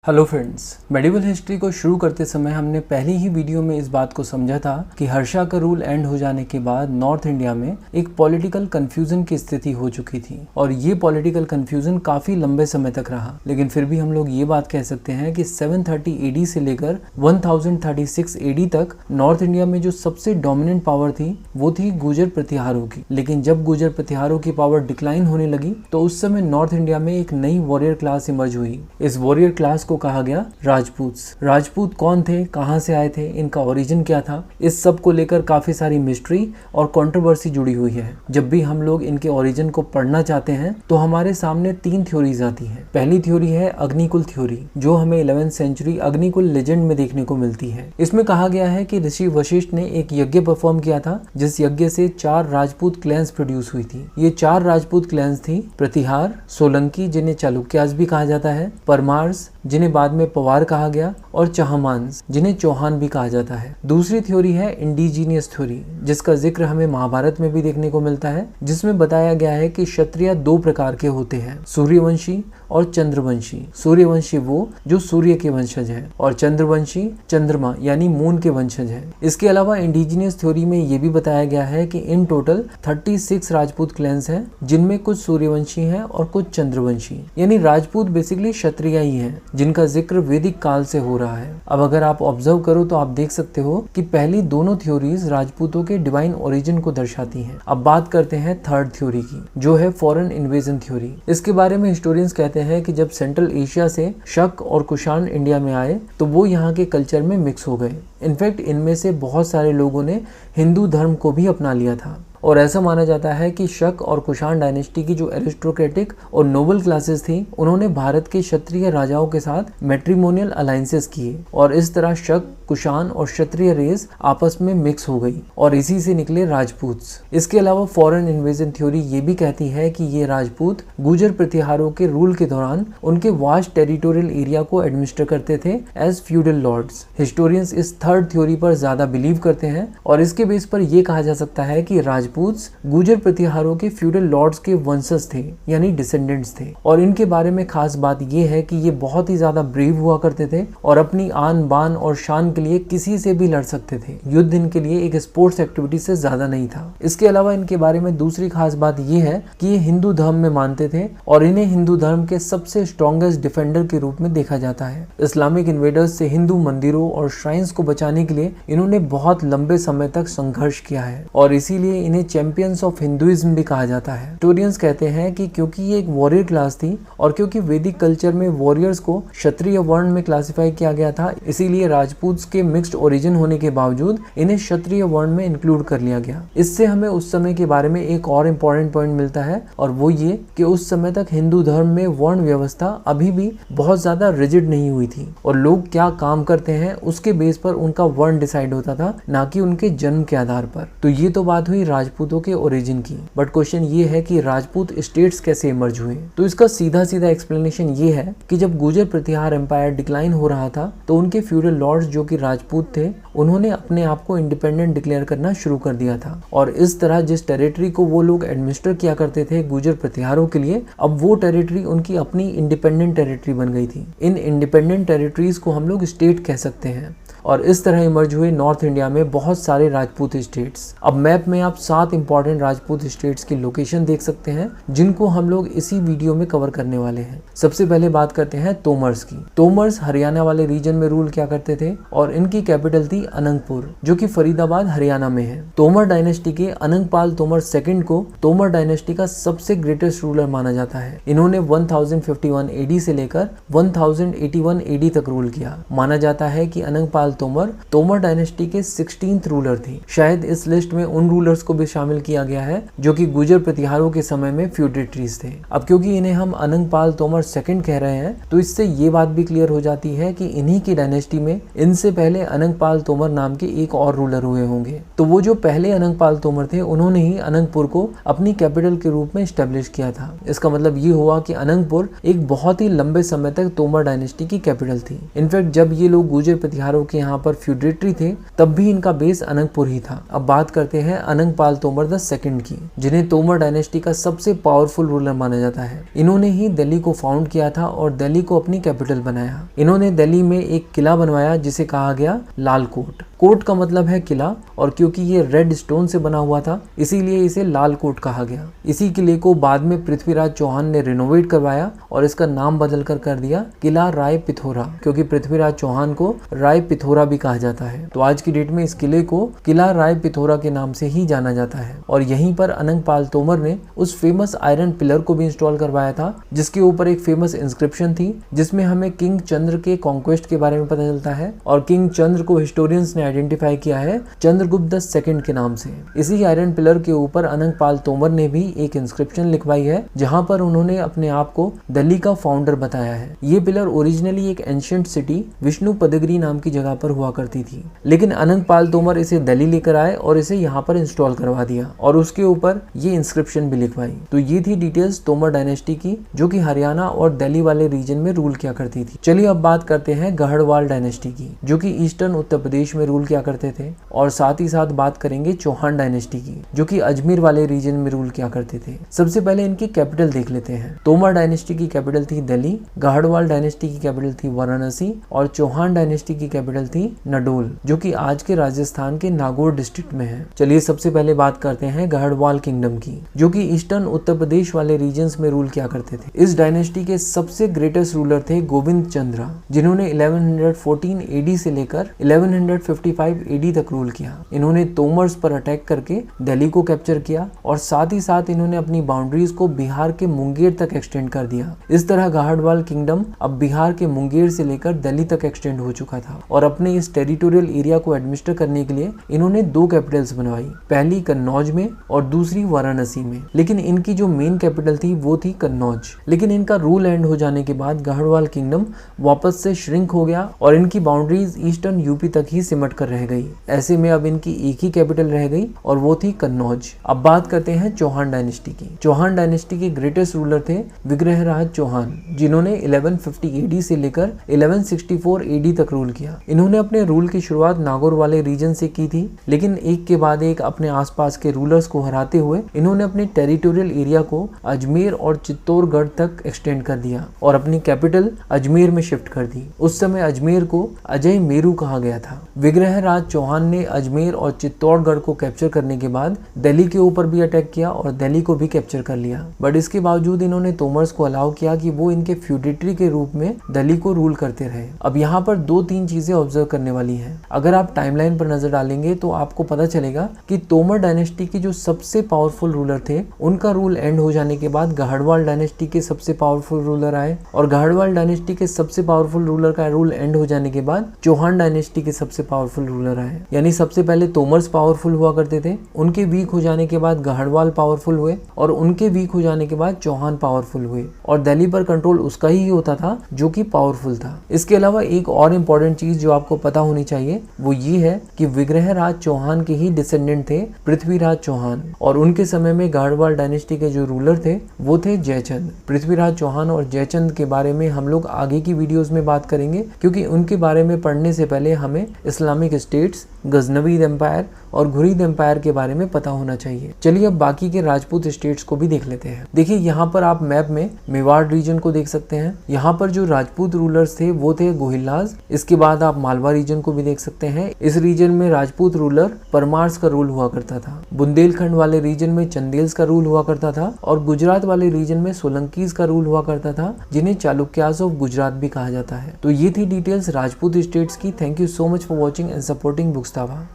Hello friends, medieval history को शुरू करते समय हमने पहली ही वीडियो में इस बात को समझा था कि हर्षा का रूल एंड हो जाने के बाद नॉर्थ इंडिया में एक पॉलिटिकल कंफ्यूजन की स्थिति हो चुकी थी और ये पॉलिटिकल कंफ्यूजन काफी लंबे समय तक रहा। लेकिन फिर भी हम लोग ये बात कह सकते हैं कि 730 एडी से लेकर 1036 एडी तक नॉर्थ इंडिया में जो सबसे डोमिनेंट पावर थी वो थी गुर्जर प्रतिहारों की। लेकिन जब गुर्जर प्रतिहारों की पावर डिक्लाइन होने लगी तो उस समय नॉर्थ इंडिया में एक नई वॉरियर क्लास इमर्ज हुई। इस वॉरियर क्लास को कहा गया राजपूत। राजपूत कौन थे, कहां से आए थे, इनका ओरिजिन क्या था, इस सब को लेकर काफी सारी मिस्ट्री और कंट्रोवर्सी जुड़ी हुई है। जब भी हम लोग इनके ओरिजिन को पढ़ना चाहते हैं तो हमारे सामने तीन थ्योरीज आती हैं। पहली थ्योरी है अग्निकुल थ्योरी, जो हमें 11th सेंचुरी अग्निकुल लेजेंड में देखने को मिलती है। इसमें कहा गया है कि ऋषि वशिष्ठ ने एक यज्ञ परफॉर्म किया था जिस यज्ञ से 4 राजपूत क्लैंस प्रोड्यूस हुई थी। ये 4 राजपूत क्लैंस थी प्रतिहार, सोलंकी जिन्हें चालुक्यास भी कहा जाता है, परमार्स जिन्हें बाद में पवार कहा गया, और चहमांस जिन्हें चौहान भी कहा जाता है। दूसरी थ्योरी है इंडिजीनियस थ्योरी, जिसका जिक्र हमें महाभारत में भी देखने को मिलता है, जिसमें बताया गया है कि क्षत्रिय 2 प्रकार के होते हैं, सूर्यवंशी और चंद्रवंशी। सूर्यवंशी वो जो सूर्य के वंशज हैं और चंद्रवंशी चंद्रमा यानी मून के वंशज हैं। इसके अलावा इंडिजीनियस थ्योरी में ये भी बताया गया है कि इन टोटल 36 राजपूत क्लैंस हैं, जिनमें कुछ सूर्यवंशी हैं और कुछ चंद्रवंशी, यानी राजपूत बेसिकली क्षत्रिय ही हैं, जिनका जिक्र वैदिक काल से हो रहा है। अब अगर आप ऑब्जर्व करो तो आप देख सकते हो कि पहली दोनों थ्योरीज राजपूतों के डिवाइन ओरिजिन को दर्शाती हैं। अब बात करते हैं थर्ड थ्योरी की, जो है फॉरेन इन्वेजन थ्योरी। इसके बारे में हिस्टोरियंस कहते हैं कि जब सेंट्रल एशिया से शक और कुषाण इंडिया में आए तो वो यहाँ के कल्चर में मिक्स हो गए। इनफैक्ट इनमें से बहुत सारे लोगों ने हिंदू धर्म को भी अपना लिया था और ऐसा माना जाता है कि शक और कुषाण डायनेस्टी की जो एरिस्टोक्रेटिक और नोबल क्लासेस थी, उन्होंने भारत के क्षत्रिय राजाओं के साथ मैट्रिमोनियल अलायंसेस किए और इस तरह शक, कुषाण और क्षत्रिय रेस आपस में मिक्स हो गई और इसी से निकले राजपूत। इसके अलावा फॉरेन इन्वेजन थ्योरी ये भी कहती है कि ये राजपूत गुर्जर प्रतिहारों के रूल के दौरान उनके वास्ट टेरिटोरियल एरिया को एडमिनिस्टर करते थे एज फ्यूडल लॉर्ड्स। हिस्टोरियंस इस थर्ड थ्योरी पर ज्यादा बिलीव करते हैं और इसके बेस पर यह कहा जा सकता है कि राजपूत गुर्जर प्रतिहारों के फ्यूडल लॉर्ड्स के वंशज थे, यानी डिसेंडेंट्स थे। और इनके बारे में खास बात यह है कि ये बहुत ही ज्यादा ब्रेव हुआ करते थे और अपनी आन बान और शान के लिए किसी से भी लड़ सकते थे। युद्ध इनके लिए एक स्पोर्ट्स एक्टिविटी से ज्यादा नहीं था। इसके अलावा इनके बारे में दूसरी खास बात यह है कि ये हिंदू धर्म में मानते थे और इन्हें हिंदू धर्म के सबसे स्ट्रॉन्गेस्ट डिफेंडर के रूप में देखा जाता है। इस्लामिक इन्वेडर्स से हिंदू मंदिरों और श्राइन्स को बचाने के लिए इन्होंने बहुत लंबे समय तक संघर्ष किया है और इसीलिए इन्हें चैंपियंस ऑफ हिंदुइज्म भी कहा जाता है। हिस्टोरियंस कहते हैं कि क्योंकि ये एक वॉरियर क्लास थी और क्योंकि वैदिक कल्चर में वॉरियर्स को क्षत्रिय वर्ण में क्लासिफाई किया गया था, इसीलिए राजपूत के मिक्स्ड ओरिजिन होने के बावजूद इन्हें क्षत्रिय वर्ण में इंक्लूड कर लिया गया। इससे हमें उस समय के बारे में एक और इम्पोर्टेंट पॉइंट मिलता है और वो ये कि उस समय तक हिंदू धर्म में वर्ण व्यवस्था अभी भी बहुत ज्यादा रिजिड नहीं हुई थी और लोग क्या काम करते हैं उसके बेस पर उनका वर्ण डिसाइड होता था, ना कि उनके जन्म के आधार पर। तो ये तो बात हुई राजपूतों के ओरिजिन की, बट क्वेश्चन ये है कि राजपूत स्टेट्स कैसे इमर्ज हुए। तो इसका सीधा सीधा एक्सप्लेनेशन ये है कि जब गुर्जर प्रतिहार एम्पायर डिक्लाइन हो रहा था तो उनके फ्यूडल लॉर्ड्स जो कि राजपूत थे, उन्होंने अपने आप को इंडिपेंडेंट डिक्लेयर करना शुरू कर दिया था और इस तरह जिस टेरिटरी को वो लोग एडमिनिस्टर किया करते थे गुर्जर प्रतिहारों के लिए, अब वो टेरिटरी उनकी अपनी इंडिपेंडेंट टेरिटरी बन गई थी। इन इंडिपेंडेंट टेरिटरीज को हम लोग स्टेट कह सकते हैं और इस तरह इमर्ज हुए नॉर्थ इंडिया में बहुत सारे राजपूत स्टेट्स। अब मैप में आप 7 इंपॉर्टेंट राजपूत स्टेट्स की लोकेशन देख सकते हैं जिनको हम लोग इसी वीडियो में कवर करने वाले हैं। सबसे पहले बात करते हैं तोमर्स की। तोमर्स हरियाणा वाले रीजन में रूल किया करते थे और इनकी कैपिटल थी अनंतपुर, जो कि फरीदाबाद हरियाणा में है। तोमर डायनेस्टी के अनंगपाल तोमर सेकंड को तोमर डायनेस्टी का सबसे ग्रेटेस्ट रूलर माना जाता है। इन्होंने 1051 एडी से लेकर 1081 एडी तक रूल किया। माना जाता है कि अनंगपाल तोमर डायनेस्टी के 16th रूलर थे। शायद इस लिस्ट में उन रूलर्स को भी शामिल किया गया है जो कि गुर्जर प्रतिहारों के समय में फ्यूडेटरीज थे। अब क्योंकि इन्हें हम अनंगपाल तोमर सेकंड कह रहे हैं तो इससे ये बात भी क्लियर हो जाती है कि इन्हीं की डायनेस्टी में इनसे पहले अनंगपाल तोमर नाम के एक और रूलर हुए होंगे। तो वो जो पहले अनंगपाल तोमर थे उन्होंने ही अनंगपुर को अपनी कैपिटल के रूप में स्टेब्लिश किया था। इसका मतलब ये हुआ कि अनंगपुर एक बहुत ही लंबे समय तक तोमर डायनेस्टी की कैपिटल थी। इनफैक्ट जब ये लोग गुर्जर प्रतिहारों के यहाँ पर फ्यूडेटरी थे तब भी इनका बेस अनंगपुर ही था। अब बात करते हैं अनंगपाल तोमर द सेकंड की, जिन्हें तोमर डायनेस्टी का सबसे पावरफुल रूलर माना जाता है। इन्होंने ही दिल्ली को फाउंड किया था और दिल्ली को अपनी कैपिटल बनाया। इन्होंने दिल्ली में एक किला बनवाया जिसे कहा गया लाल कोट। कोट का मतलब है किला, और क्योंकि ये रेड स्टोन से बना हुआ था इसीलिए इसे लाल कोट कहा गया। इसी किले को बाद में पृथ्वीराज चौहान ने रिनोवेट करवाया और इसका नाम बदल कर दिया किला राय पिथौरा, क्योंकि पृथ्वीराज चौहान को राय पिथौरा भी कहा जाता है। तो आज की डेट में इस किले को किला राय पिथौरा के नाम से ही जाना जाता है। और यहीं पर अनंगपाल तोमर ने उस फेमस आयरन पिलर को भी इंस्टॉल करवाया था जिसके ऊपर एक फेमस इंस्क्रिप्शन थी जिसमें हमें किंग चंद्र के कॉन्क्वेस्ट के बारे में पता चलता है। और किंग चंद्र को हिस्टोरियंस ने आइडेंटिफाई किया है चंद्रगुप्त द सेकंड के नाम से। इसी आयरन पिलर के ऊपर अनंगपाल तोमर ने भी एक इंस्क्रिप्शन लिखवाई है जहां पर उन्होंने अपने आप को दिल्ली का फाउंडर बताया है। ये पिलर ओरिजिनली एक एंशिएंट सिटी विष्णु पदगिरी नाम की जगह पर हुआ करती थी, लेकिन अनंगपाल तोमर इसे दिल्ली लेकर आए और इसे यहाँ पर इंस्टॉल करवा दिया और उसके ऊपर ये इंस्क्रिप्शन भी लिखवाई। तो ये थी डिटेल्स तोमर डायनेस्टी की, जो कि हरियाणा और दिल्ली वाले रीजन में रूल किया करती थी। चलिए अब बात करते हैं गढ़वाल डायनेस्टी की, जो कि ईस्टर्न उत्तर प्रदेश में रूल किया करते थे। और साथ ही साथ बात करेंगे चौहान डायनेस्टी की, जो कि अजमेर वाले रीजन में रूल किया करते थे। सबसे पहले इनकी कैपिटल देख लेते हैं। तोमर डायनेस्टी की कैपिटल थी दिल्ली, गढ़वाल डायनेस्टी की कैपिटल थी वाराणसी और चौहान डायनेस्टी की कैपिटल थी नडोल, जो कि आज के राजस्थान के नागौर डिस्ट्रिक्ट में है। चलिए सबसे पहले बात करते हैं गढ़वाल किंगडम की, जो कि ईस्टर्न उत्तर प्रदेश वाले रीजन्स में रूल किया करते थे। इस डायनेस्टी के सबसे ग्रेटेस्ट रूलर थे गोविंद चंद्र, जिन्होंने 1114 एडी से लेकर 1155 एडी तक रूल किया। इन्होंने तोमर्स पर अटैक करके दिल्ली को कैप्चर किया और साथ ही साथ इन्होंने अपनी बाउंड्रीज को बिहार के मुंगेर तक एक्सटेंड कर दिया। इस तरह गढ़वाल किंगडम अब बिहार के मुंगेर से लेकर दिल्ली तक एक्सटेंड हो चुका था। और अपने इस टेरिटोरियल एरिया को एडमिनिस्टर करने के लिए इन्होंने दो कैपिटल्स बनवाई, पहली कन्नौज में और दूसरी वाराणसी में। लेकिन इनकी जो मेन कैपिटल थी वो थी कन्नौज। लेकिन इनका रूल एंड हो जाने के बाद गढ़वाल किंगडम वापस से श्रिंक हो गया और इनकी बाउंड्रीज ईस्टर्न यूपी तक ही सिमट कर रह गई। ऐसे में अब इनकी एक ही कैपिटल रह गई और वो थी कन्नौज। अब बात करते हैं चौहान डायनेस्टी की। चौहान डायनेस्टी के ग्रेटेस्ट रूलर थे विग्रहराज चौहान, जिन्होंने 1150 एडी से लेकर 1164 एडी तक रूल किया। इन्होंने अपने रूल की शुरुआत नागौर वाले रीजन से की थी, लेकिन एक के बाद एक अपने आसपास के रूलर्स को हराते हुए इन्होंने अपने टेरिटोरियल एरिया को अजमेर और चित्तौड़गढ़ तक एक्सटेंड कर दिया और अपनी कैपिटल अजमेर में शिफ्ट कर दी। उस समय अजमेर को अजय मेरू कहा गया था। विग्रहराज चौहान ने अजमेर और चित्तौड़गढ़ को कैप्चर करने के बाद दिल्ली के ऊपर भी अटैक किया और दिल्ली को भी कैप्चर कर लिया। बट इसके बावजूद इन्होंने तोमर्स को अलाउ किया कि वो इनके फ्यूडेटरी के रूप में दिल्ली को रूल करते रहे। अब यहाँ पर दो तीन चीजें ऑब्जर्व करने वाली हैं। अगर आप टाइमलाइन पर नजर डालेंगे तो आपको पता चलेगा कि तोमर डायनेस्टी के जो सबसे पावरफुल रूलर थे उनका रूल एंड हो जाने के बाद गढ़वाल डायनेस्टी के सबसे पावरफुल रूलर आए और गढ़वाल डायनेस्टी के सबसे पावरफुल रूलर का रूल एंड हो जाने के बाद चौहान डायनेस्टी के सबसे पावरफुल रूलर आए। यानी सबसे पहले तोमर्स पावरफुल हुआ करते थे, उनके वीक हो जाने के बाद गढ़वाल पावरफुल हुए और उनके वीक हो जाने के बाद चौहान पावरफुल हुए और दिल्ली पर कंट्रोल उसका ही होता था जो कि पावरफुल था। इसके अलावा एक और इम्पोर्टेंट चीज जो आपको पता होनी चाहिए वो ये है कि विग्रहराज चौहान के ही डिसेंडेंट थे पृथ्वीराज चौहान और उनके समय में गढ़वाल डायनेस्टी के जो रूलर थे वो थे जयचंद। पृथ्वीराज चौहान और जयचंद के बारे में हम लोग आगे की वीडियोस में बात करेंगे, क्योंकि उनके बारे में पढ़ने से पहले हमें इस्लामिक स्टेट्स, गजनवीद एम्पायर और घुरीद एम्पायर के बारे में पता होना चाहिए। चलिए अब बाकी के राजपूत स्टेट्स को भी देख लेते हैं। देखिए यहाँ पर आप मैप में मेवाड़ रीजन को देख सकते हैं। यहाँ पर जो राजपूत रूलर्स थे वो थे गोहिलाज। इसके बाद आप मालवा रीजन को भी देख सकते हैं। इस रीजन में राजपूत रूलर परमार्स का रूल हुआ करता था। बुंदेलखंड वाले रीजन में चंदेल्स का रूल हुआ करता था और गुजरात वाले रीजन में सोलंकीज का रूल हुआ करता था, जिन्हें चालुक्यास ऑफ गुजरात भी कहा जाता है। तो ये थी डिटेल्स राजपूत स्टेट्स की। Thank you so much for watching and supporting बुक्सतावा।